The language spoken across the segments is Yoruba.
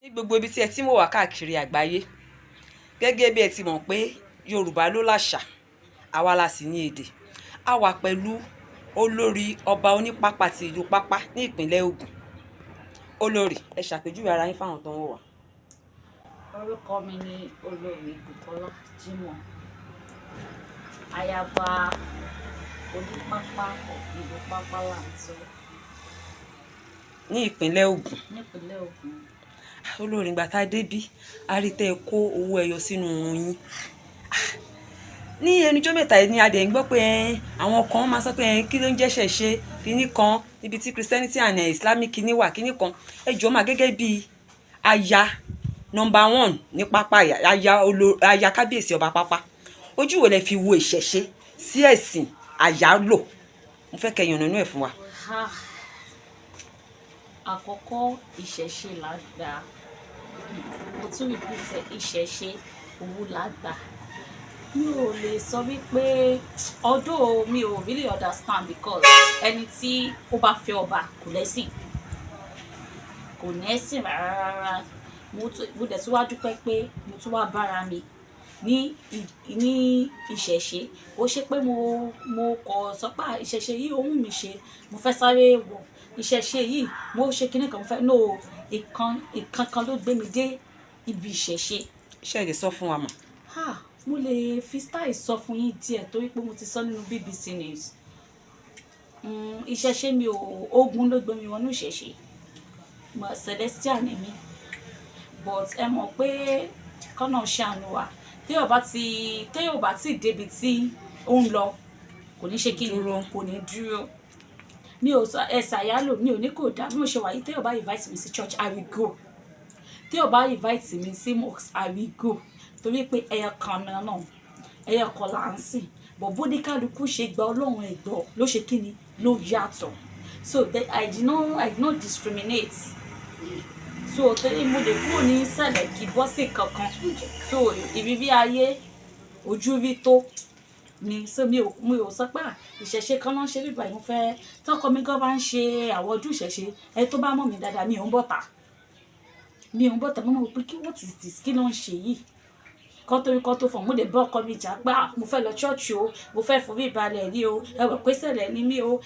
Ní gbogbo ibi tí ẹ ti mọ̀ wá káàkiri àgbáyé, gẹ́gẹ́ bí ẹ ti mọ̀ pé Yorùbá ló láṣà, àwa la sì ní èdè. A wà pẹ̀lú olórí ọba onípápá ti ìlú Pápá ní ìpínlẹ̀ Ògùn. Olórí, ẹ ṣàpèjúwe ara yín fáwọn tó ń wò wá. Orúkọ mi ni Olórí Bùkọ́lá Jimoh, ayaba onípápá ìlú Pápá láǹtó ní ìpínlẹ̀ Ògùn. nípínlẹ̀ Ògùn. Olórí, ìgbà tá a débí, a rí tẹ́ ẹ kó owó ẹyọ sínú irun yín. Ní ẹnujọ́ mẹ́ta ni a dẹ̀ ń gbọ́ pé àwọn kan máa sọ pé kí ló ń jẹ́ ṣẹ̀ṣe kínní kan níbi tí Christianity and Islamic kínní wà kínní kan. Ẹ jọ̀ọ́ mà, gẹ́gẹ́ bí aya #1 ní Pápá, aya kábíyèsí ọba Pápá, ojú wo lẹ fi wo ìṣẹ̀ṣe sí ẹ̀sìn àyálò? Mo fẹ́ kẹ́ yànnàná ẹ̀ fún wa. Àkọ́kọ́ ìṣẹ̀ṣe làgbà, mo tún repeat ìṣẹ̀ṣe owó làgbà. Mi ò lè sọ wípé although mi ò really understand because ẹni tí ó bá fẹ́ ọba kò lẹ́sìn rárá. Mo dẹ̀ tún wá dúpẹ́ pé mo tún wá bára mi ní ìṣẹ̀ṣe. Ó ṣe pé mo kọ̀ sọ pé ìṣẹ̀ṣe yìí ó wù mí ṣe, mo fẹ́ sáré wọ̀ ìṣẹ̀ṣe yìí, mo ṣe kinní kan, mo fẹ́ ìkan kan ló gbé mi dé ibi ìṣẹ̀ṣe. Ṣé ẹ lè sọ fún wa mọ̀? Mo lè fi style sọ fún yín díẹ̀ torí pé mo ti sọ nínú BBC News. Ìṣẹ̀ṣe mi Ògún ló gbé mi wọnú ìṣẹ̀ṣe. Celestial ni mí, but ẹ mọ̀ pé kọ́nà ṣàánú wa, téèyàn bá ti débi tí ó ń lọ kò ní ṣe kí ni, kò ní dúró. Mi ò sọ ẹ̀sà àyálò, mi ò ní kò dá bí mo ṣe wà yìí. Téèyàn bá invite mi sí church, I will go. Téèyàn bá invite mi sí mosque, I will go. Torí pé ẹyọ kan náà ẹyọ kan là ń sìn, but bó ní kálukú ṣe gba Ọlọ́run ẹ̀gbọ́ ló ṣe kí ni, ló yàtọ̀. So I did not discriminate. So torí mo lè kúrò ní sẹ̀lẹ̀ kí bọ́sì kankan. So ìrírí ayé ojú rí tó ni. So mi ò sọ pé ìṣẹ̀ṣe kan náà ṣe bíbá ìmú fẹ́. Tọ́kọ mi gan bá ń ṣe àwọn ọdún ìṣẹ̀ṣe, ẹ tó bá mọ̀ mí dáadáa, mi ò ń bọ̀tà. Mo mọ̀ pé what is this, kí ló ń ṣe yìí? Kọ́ tó fọ̀, mo lè bọ́ ọkọ mi jà pé mo fẹ́ lọ church o, mo fẹ́ forí balẹ̀ ní o, ẹ wọ̀ pé sẹ̀lẹ̀ ni mí o,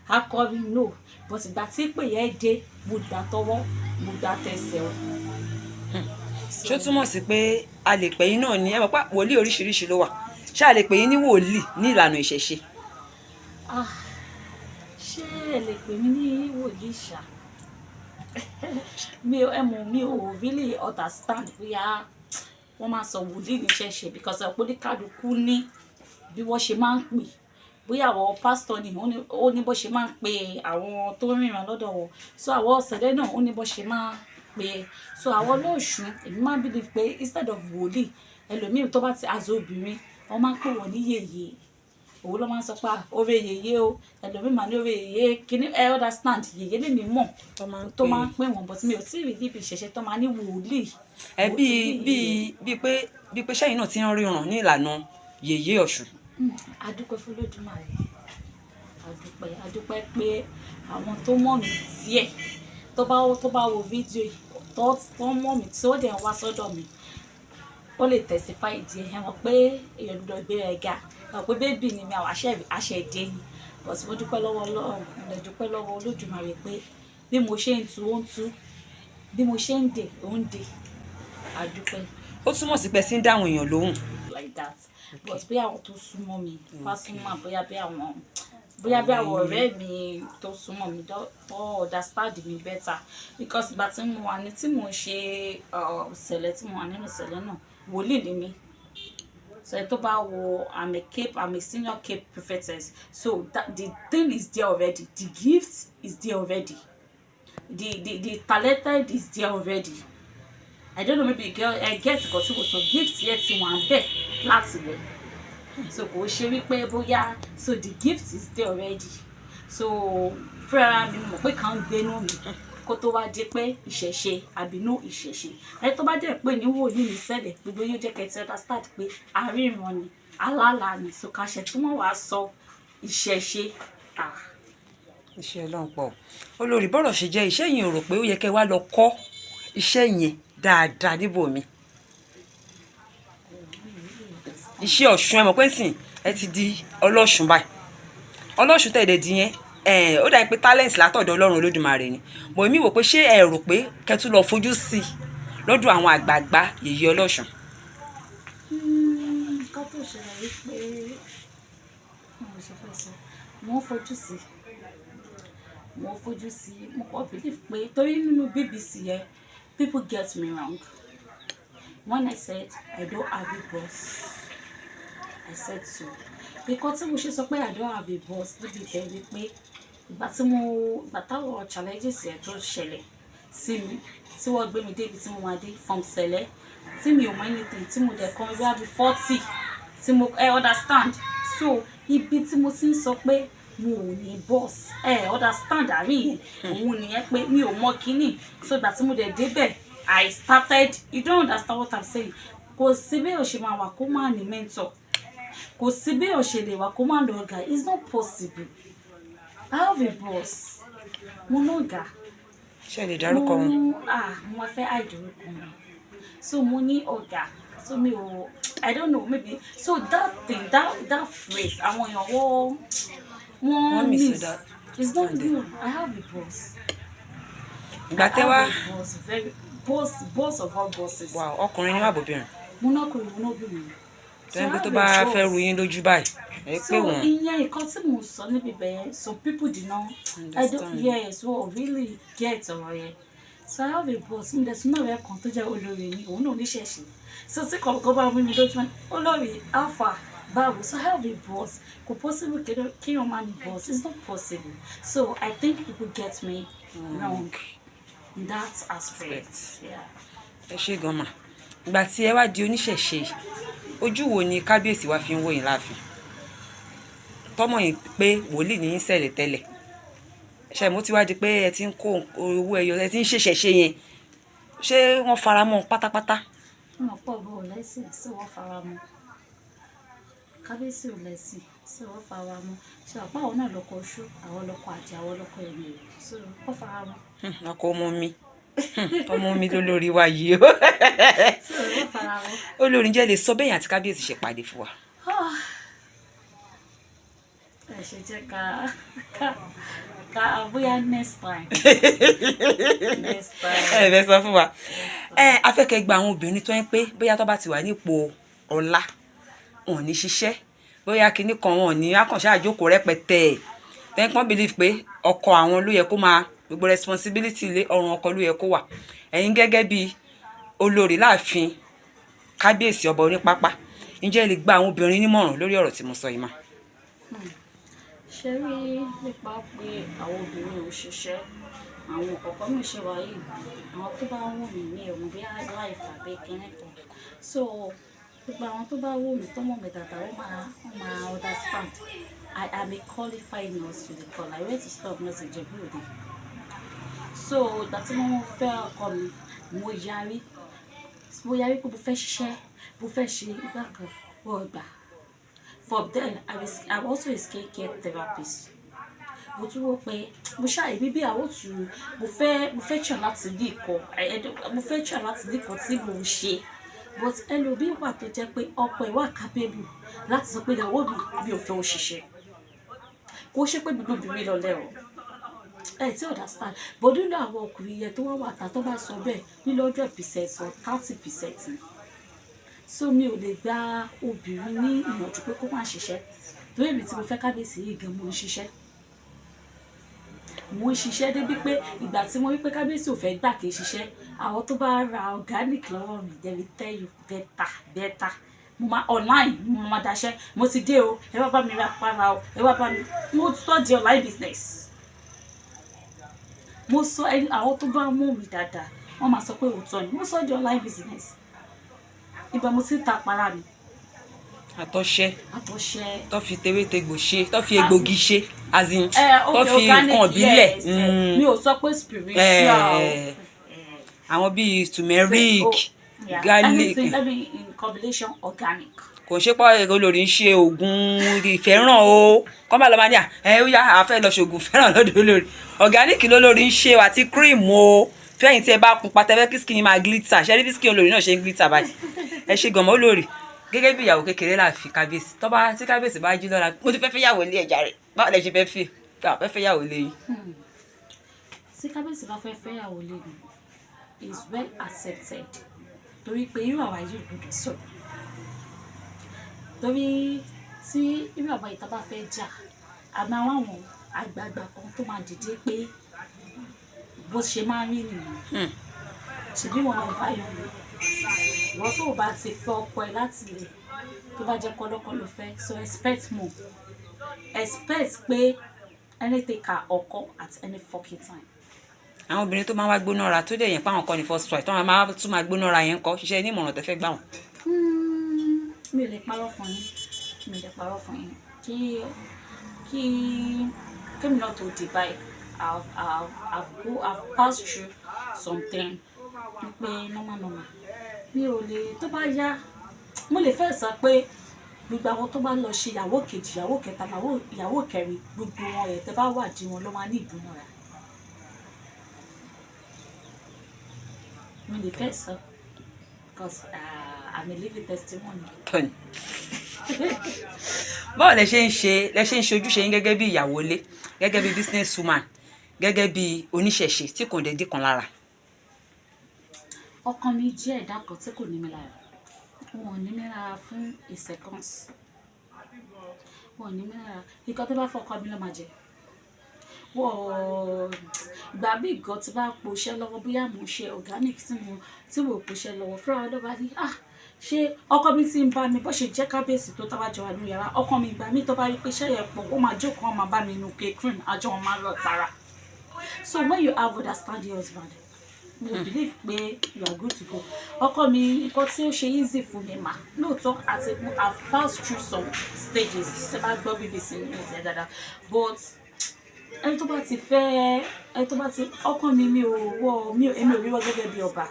akọrin no. But ìgbà tí pè yẹn dé, mo gbà tọwọ́, mo gbà tẹsẹ̀ o. Ṣé ó túmọ̀ sí pé a lè pè yín náà ní, ẹ mọ̀ pé wòlíì oríṣiríṣi ló wà, ṣé a lè pè yín ní wòlíì ní ìlànà ìṣẹ̀ṣe? Ṣé ẹ lè pè mí ní wòlíì ṣá? Mi ò really understand bóyá wọ́n máa sọ wòlíì ní ìṣẹ̀ṣe because ọ̀pọ̀ oníkálukú ní bí wọ́n ṣe máa ń pè. Bóyá àwọn pásítọ̀ ni ó ní bó ṣe máa ń pe àwọn tó ríran lọ́dọ̀ wọn. So àwọn ọ̀sẹ̀lẹ̀ náà ó ní bó ṣe máa ń pe. So àwọn Ọlọ́ṣun, èmi máa ń believe pé instead of wòlíì, ẹlòmíì tó bá ti aṣọ obìnrin, wọ́n máa ń pè wọ́n ní yèyé. Òun ló máa ń sọ pé oore yèyé o, ẹlòmíì máa ní oore yèyé kíní, ẹ understand, yèyé lè mí mọ̀ tó máa ń pè wọ́n, but mi ò tí ì rí níbi ìṣẹ̀ṣe tó máa ní wòlíì. Bíi pé ṣẹ́yìn náà ti ń ríran ní ìlànà yèyé Ọ̀ṣun. Adúpẹ́ fún Olódùmarè. Adúpẹ́ pé àwọn tó mọ̀ mí díẹ̀ tó bá wo fídíò yìí tó mọ̀ mí tí ó dẹ̀ ń wá sọ́dọ̀ mi, ó lè testify díẹ̀. Ẹ mọ̀ pé èèyàn gbọ́dọ̀ gbé rẹ̀ ga, ẹ mọ̀ pé bébì ni mi, àwọn àṣẹ̀dé ni. But mo dúpẹ́ lọ́wọ́ Ọlọ́run, mo dúpẹ́ lọ́wọ́ Olódùmarè pé bí mo ṣe ń tu ó ń tú, bí mo ṣe ń dè ó ń dè. Adúpẹ́. Ó túmọ̀ sí pé sí ń dáhùn èèyàn lóhùn. Like that. But bí àwọn tó súnmọ́ mi, Pasuma, bóyá bí àwọn ọ̀rẹ́ mi tó súnmọ́ mi tó understand me better. Because ìgbà tí mo wà ní tí mo ṣe ṣẹlẹ̀ tí mo wà nínú ṣẹlẹ̀ náà, wòlíì ni mí. So ẹ tó bá wo, I'm a senior Cape prophetess. So the thing is there already. The gift is there already. The talented is there already. I don't know, maybe I get got to some gift yet in one bed láti lẹ̀. So kò ṣe wípé bóyá, so the gift is there already. So fúnra mi mọ̀ pé kàn gbénú mi kó tó wá dé pé ìṣẹ̀ṣe àbínú ìṣẹ̀ṣe. Ẹ tó bá dẹ̀ pé ní wòlíì ní sẹ́lẹ̀, gbogbo yóò jẹ́ kẹ́tì understand pé àríran ni, alálàá ni. So kàṣẹ tí wọ́n wá sọ ìṣẹ̀ṣe. Iṣẹ́ Ọlọ́run pọ̀. Olórí, bọ́rọ̀ ṣe jẹ́ iṣẹ́ yìí, ò rò pé ó yẹ kẹ́ wá lọ kọ́ iṣẹ́ yẹn dáadáa níbòmí. Iṣẹ́ Ọ̀ṣun ẹ mọ̀ pé nsìn ẹ ti di ọlọ́ṣun báyìí. Ọlọ́ṣun tẹ̀lé di yẹn ó dàbí pé talent látọ̀dọ̀ Ọlọ́run Olódùmarè ni. Mo èmi wò pé ṣé ẹ rò pé kẹtù lọ fojú sí lọ́dọ̀ àwọn àgbààgbà yèyé ọlọ́ṣun. nǹkan tó ṣẹlẹ̀ wípé mo ṣe fẹ́ sọ mo fojú sí mo kọ́ believe pé torí nínú BBC yẹn people get me wrong when I said I don't have a boss I said so because tí mo ṣe sọ pé I don't have a boss níbi ìbẹ̀rẹ̀ pé ìgbà táwọn challenges yẹn tó ṣẹlẹ̀ sí mi tí wọ́n gbé mi débi tí mo máa dé from Sẹ̀lẹ̀ tí mi ò mọ anything tí mo dẹ̀ kan bí i 40 tí mo understand so ibi tí mo ti ń sọ pé mo ò ní boss understand àrí yẹn òun nìyẹn pé mi ò mọ kíní so ìgbà tí mo dẹ̀ débẹ̀ I started you don't understand what I'm saying kò sí bí o ṣe máa wà kó má ní mentor kò sí bí o ṣe lè wà kó má lọ ọ̀gá it's not possible I have a boss mo ní ọ̀gá ṣé ẹ lè dárúkọ wọn. mo fẹ́ àìdúrókọ mi so mo ní ọ̀gá so mi ò I don't know maybe so that thing that phrase àwọn èèyàn wọ́n miss it's not good I have a boss. Ìgbà tẹ́ wá boss of all bosses. Wow, ọkùnrin ni wà bòbìnrin. Mo náà kò ní obìnrin. Tẹ́lẹ̀ tó bá fẹ́ ru yín lójú báyìí ẹ pé wọ́n. So ìyẹn nǹkan tí mo sọ níbi bẹ́ẹ̀ some people did not really get ọ̀rọ̀ yẹn. So I have a boss mi dẹ̀sùn náà rẹ̀ kan tó jẹ́ olórí ni òun náà oníṣẹ̀ṣe. So tí kọ̀ọ̀kan bá mú mi lójú olórí alpha báwo so I have a boss kò possible kí wọ́n máa ní boss it's not possible so I think people get me wrong in that aspect. Ẹ ṣé gan mà ìgbà tí ẹ wá di oníṣẹ̀ṣe ojú wo ni kábíyèsí wa fi ń wò yín láàfin tọmọ yín pé wòlíì ní í ṣẹlẹ̀ tẹ́lẹ̀ ṣe mo ti wá di pé ẹ ti ń kó owó ẹyọ ẹ ti ń ṣèṣẹ̀ṣe yẹn ṣé wọ́n fara mọ́ pátápátá. wọn pọ̀ bó o lẹ́sìn sí wọ́n fara mọ́ kábíyèsí ò lẹ́sìn sí wọ́n fara mọ́ ṣe àpá àwọn náà lọ́kọ̀ oṣù àwọn lọ́kọ̀ àjẹ́ àwọn lọ́kọ̀ ẹ̀mí rẹ̀ sí wọ́n fara mọ́. ọkọ ọmọ mi ló lórí wa yìí o olórin jẹ́ lè sọ bẹ́yìn àti kábíyèsí ṣe pàdé fún wa. ẹ ṣe jẹ́ ká bóyá next time. ẹ fẹ́ sọ fún wa afẹ́kẹ́ gba àwọn obìnrin tó ń pé bóyá tó bá ti wà nípò ọlá wọn ò ní ṣiṣẹ́ bóyá kinní kan wọn ò ní akànṣe àjókòó rẹpẹtẹ tẹ́ńpọ́n believe pé ọkọ àwọn ló yẹ kó máa gbogbo responsibility ilé ọrùn ọkọ ló yẹ kó wà ẹ̀yin gẹ́gẹ́ bí olórí láàfin kábíyèsí ọba onípápá ǹjẹ́ lè gba àwọn obìnrin nímọ̀ràn lórí ọ̀rọ̀ tí mo sọ yìí mà. ṣe rí nípa pé àwọn obìnrin ò ṣiṣẹ́ àwọn ọ̀pọ̀ mi ṣe wáyé àwọn tó bá wù mí ní ẹ̀wọ̀n bí láìfà bí kínní kan so gbogbo àwọn tó bá wù mí tó mọ̀ mí dáadáa wọ́n máa understand I am a qualified nurse to the call I went to stop nurse in Ijebu-Ode so ìgbà tí wọ́n fẹ́ ọkọ mi mo yarí pé mo fẹ́ ṣiṣẹ́ mo fẹ́ ṣe ìgbà kan wọ́n gbà from then I'm also a skin care therapist mo tún wò pé mo ṣáà ibi bí àwọn tù mo fẹ́ try láti ní ìkan tí mo ń ṣe but ẹlòmíì wà tó jẹ́ pé ọkọ ẹ̀ wà capable láti sọ pé ìyàwó mi ò fẹ́ òṣìṣẹ́ kó ṣe pé gbogbo obìnrin lọ lẹ́rọ tí understand but nínú àwọn ọkùnrin yẹn tó wá wà tá tó bá sọ bẹ́ẹ̀ nínú 100% or 30% ni so mi ò lè gba obìnrin ní ìyànjú pé kó má ṣiṣẹ́ torí èmi tí mo fẹ́ kábíyèsí yìí gan mo ń ṣiṣẹ́ débi pé ìgbà tí mo rí pé kábíyèsí ò fẹ́ gbà kí n ṣiṣẹ́ àwọn tó bá ra organic lọ́wọ́ mi they will tell you better mo máa online mo máa daṣẹ́ mo ti dé o ẹ wá bá mi ra para o ẹ wá bá mi mo sọ di online business mo sọ àwọn tó bá mú mi dáadáa wọ́n máa sọ pé òótọ́ ni mo sọ di online business ibà mo ti ta para mi. àtọ̀ṣẹ́ tó fi tewétegbò ṣe tó fi egbògi ṣe azin tó fi nǹkan ìbílẹ̀ mi ò sọ pé spiritual àwọn bíi turmeric garlic everything in combination organic. kò ṣe pé olórí ń ṣe oògùn ìfẹ́ràn o kọ́ máa lọ máa ní ó yá àfẹ́ lọ ṣoògùn fẹ́ràn lọ́dọ̀ olórí organic lólórí ń ṣe àti cream o fẹ́yìn tí ẹ bá kun patẹ́fẹ́ kí skin máa glitter ṣe rí bí skin olórí náà ṣe ń glitter báyìí ẹ ṣe gànmọ́ olórí gẹ́gẹ́ bí ìyàwó kékeré là fi kábíyèsí tọ́ba tí kábíyèsí bá jí lọ́la mo ti fẹ́ fẹ́ yàwó ilé ẹ̀já rẹ̀ báwo lẹ ṣe fẹ́ fi fẹ́ yàwó ilé yìí. tí kábíyèsí bá fẹ́ yàwó ilé mi is well accepted torí pé irú àwa yìí gbọdọ̀ sọ̀rọ̀ torí tí irú àwa yìí tá bá fẹ́ jà àmọ́ àwọn àgbààgbà kan tó máa dìde pé bó ṣe máa rí nìyẹn ṣèbí wọn náà bá yọ mi ìwọ tó o bá ti fẹ́ ọkọ ẹ láti lè tó bá jẹ́ kọ́lọ́kọ́ ló fẹ́ so expect more expect pé anything ka ọkọ at any fucking time. àwọn obìnrin tó máa wá gbóná ra tó dẹ̀ yẹn pa àwọn kan ní first try tó máa tún máa gbóná ra yẹn kọ́ ṣiṣẹ́ ní ìmọ̀ràn tó fẹ́ gbà wọ́n. mi ò lè parọ́ fún yín kí kémi náà tó di báyìí I've passed through something pé normal mi ò lè tó bá yá mo lè fẹ́ sọ pé gbogbo àwọn tó bá lọ ṣe ìyàwó kejì ìyàwó kẹta ìyàwó kẹrin gbogbo wọn ẹ̀ tẹ́ bá wà dí wọn ló máa ní ìdùnnú rẹ̀ mi lè fẹ́ sọ because I'm a living testimony. báwo lẹ ṣe ń ṣe ojúṣe yín gẹ́gẹ́ bí ìyàwó ilé gẹ́gẹ́ bí business woman gẹ́gẹ́ bí oníṣẹ̀ṣe tí kò dé díkan lára. ọkàn mi jẹ́ ẹ̀dá kan tí kò ní mi lára wọn ò ní mi lára fún a second wọn ò ní mi lára nǹkan tó bá fọkọ mi ló máa jẹ ìgbà bí ìgò tí bá poṣẹ́ lọ́wọ́ bóyá mo ṣe organic tí mo poṣẹ́ lọ́wọ́ fúnra ọdọ́ bá ní ṣé ọkọ mi ti ń bá mi bó ṣe jẹ́ kábíyèsí tó tábàjọ wà ní yàrá ọkọ mi ìgbà mi tó bá rí pé iṣẹ́ yẹn pọ̀ ó máa jókòó ó máa bá mi nu cream àjọ wọn máa lọ para so when you have understanding husband you believe pé you are good to go ọkọ mi nǹkan tí ó ṣe easy fún mi mà lóòótọ́ àti I've passed through some stages ṣe bá gbọ́ BBC news ẹ̀ dáadáa but ẹni tó bá ti ọkọ mi èmi ò rí wọ́n gẹ́gẹ́ bí ọba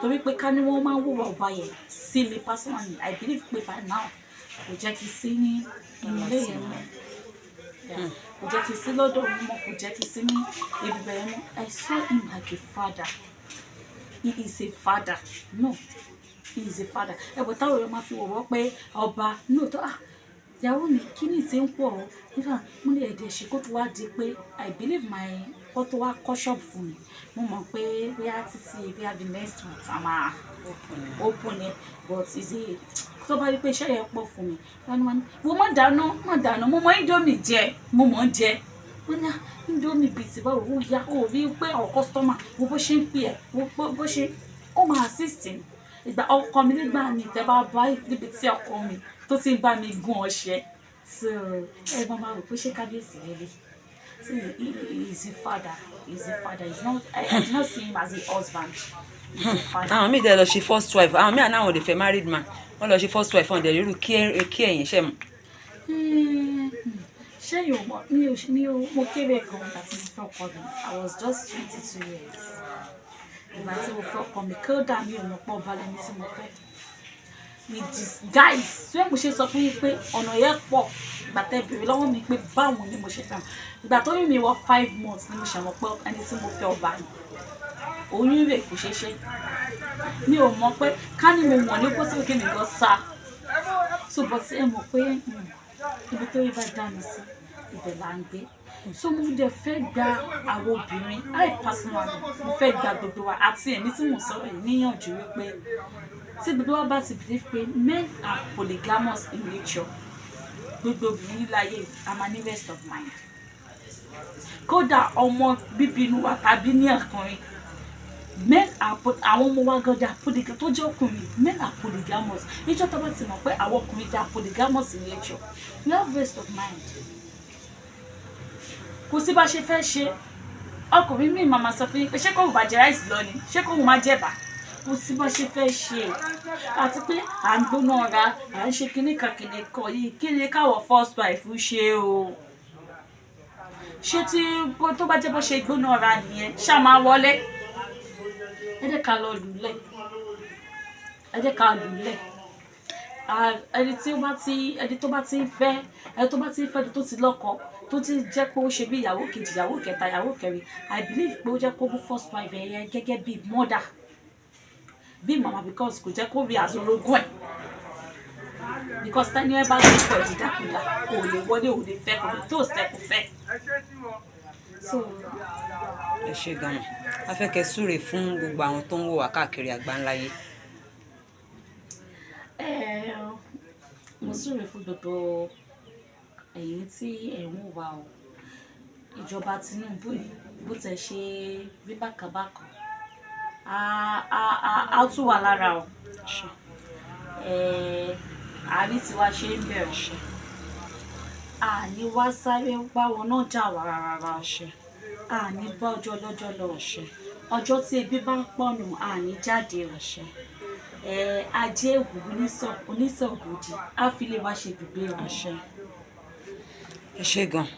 torí pé ká ní wọ́n máa ń wúwo ọba yẹn sí mi personally I believe pé by now kò jẹ́ kí sí ní ilé yẹn mọ́ kò jẹ́ kí sí lọ́dọ̀ mọ́ kò jẹ́ kí sí ní ibi bẹ̀rẹ̀ mọ́ I saw him like a father he is a father no he is a father ẹ̀bùn táwọn èèyàn máa fi wọ̀wọ́ pé ọba no tó ìyàwó mi kí ni ti ń pọ̀ ọ́ nígbà mo lè ẹ̀dẹ̀ ṣe kó tó wá di pé I believe my kó tó wá kọ́ ṣọ́ọ̀bù fún mi mo mọ̀ pé bóyá títí bóyá the next month a máa open it but is it tó bá rí pé iṣẹ́ yẹn pọ̀ fún mi mo má dáná mo mọ indomie jẹ mo mọ̀ ń jẹ ó ní indomie bíi ti báwo ó yá ó rí pé àwọn kọ́sítọ́mà wo bó ṣe ń pè ẹ́ bó ṣe ó máa assist mi ìgbà ọkọ mi nígbà mi tẹ́ bá bá níbi tí ọkọ mi tó ti ń bá mi gún ọṣẹ so ẹ bá máa rò pé ṣé kábíyèsí lélẹ̀ so he is a father he's not I do not see him as a husband he's a father. àwọn míì dẹ̀ lọ ṣe first wife àwọn míì àná àwọn ò lè fẹ́ married man wọ́n lọ ṣe first wife ọ̀n dẹ̀ rírù kí ẹ̀yìn ṣẹ̀ mọ́. ṣé yóò mọ mi ò mo kéré kan àti mo fẹ́ ọkọ mi I was just 22 years ìgbà tí mo fẹ́ ọkọ mi kí ó dà mí ò mọ̀ pọ̀ balẹ̀ ní tí mo fẹ́ with disguise tí mo ṣe sọ fún yín pé ọ̀nà yẹn pọ̀ ìgbà tẹ́ bèrè lọ́wọ́ mi pé báwo ni mo ṣe fẹ́ ìgbà tó rí mi wọ 5 months ni mo ṣàmọ̀ pé ẹni tí mo fẹ́ ọba ni oyún rẹ̀ kò ṣeé ṣe mi ò mọ̀ pé ká ní mo mọ̀ ní kó sí kí mi lọ sá so but ẹ mọ̀ pé ibi tó yẹ bá dá mi sí ibẹ̀ là ń gbé so mo dẹ̀ fẹ́ gba àwọn obìnrin I personally mo fẹ́ gba gbogbo wa àti ẹ̀mí tí mo sọ̀rọ̀ yìí níyànjú wípé tí gbogbo wa bá ti believe pé men are polygamous in nature gbogbo obìnrin láyé a máa ní rest of mind kódà ọmọ bíbí inú wa tàbí ní ọkùnrin men are àwọn ọmọ wa gan dà polygamous tó jẹ́ ọkùnrin men are polygamous níjọ́ tó bá ti mọ̀ pé àwọn ọkùnrin dà polygamous in nature we have rest of mind kò sí bá ṣe fẹ́ ṣe ọkùnrin mi màmá sọ fún yín pé ṣé kò wù bá jẹ ráìsì lọ ni ṣé kò wù má jẹ̀bà kò sí bá ṣe fẹ́ ṣe àti pé à ń gbóná ra à ń ṣe kíní kan yìí kí ni káwọ̀ first wife ṣe o ṣé tí tó bá jẹ́ bó ṣe gbóná ra nìyẹn ṣá máa wọlé ẹ jẹ́ ká lọ lùlẹ̀ ẹni tó bá ti ń fẹ́ ẹni tó ti lọ́kọ tó ti jẹ́ pé ó ṣe bí ìyàwó kejì ìyàwó kẹta ìyàwó kẹrin I believe pé ó jẹ́ kó mú first wife yẹn gẹ́gẹ́ bí mother bí mama because kò jẹ́ kó rí àzọlógún ẹ̀ because tẹ́ni ẹ bá tó pọ̀ ìdídàkudà kò lè wọlé ò lè fẹ́ kò lè tó step fẹ́. So ẹ ṣe gan-an a fẹ́ kẹ́ súre fún gbogbo àwọn tó ń wò wá káàkiri àgbáńláyé. Mo súre fún gbogbo ẹ̀yin tí ẹ̀ ń wò wá o ìjọba Tinubu yìí bó tẹ̀ ṣe rí bákàbákan á tún wà lára o àárí tiwa ṣe ń bẹ̀rẹ̀ àní wá sáré báwọn náà jà wá rárá àní bá ọjọ́ lọ́jọ́ lọ ọjọ́ tí ebi bá ń pọ̀nù àní jáde ajé ògùn onísọ̀gbòdì á fi lè wá ṣe gbùgbé ránṣẹ́. ẹ ṣe gan-an.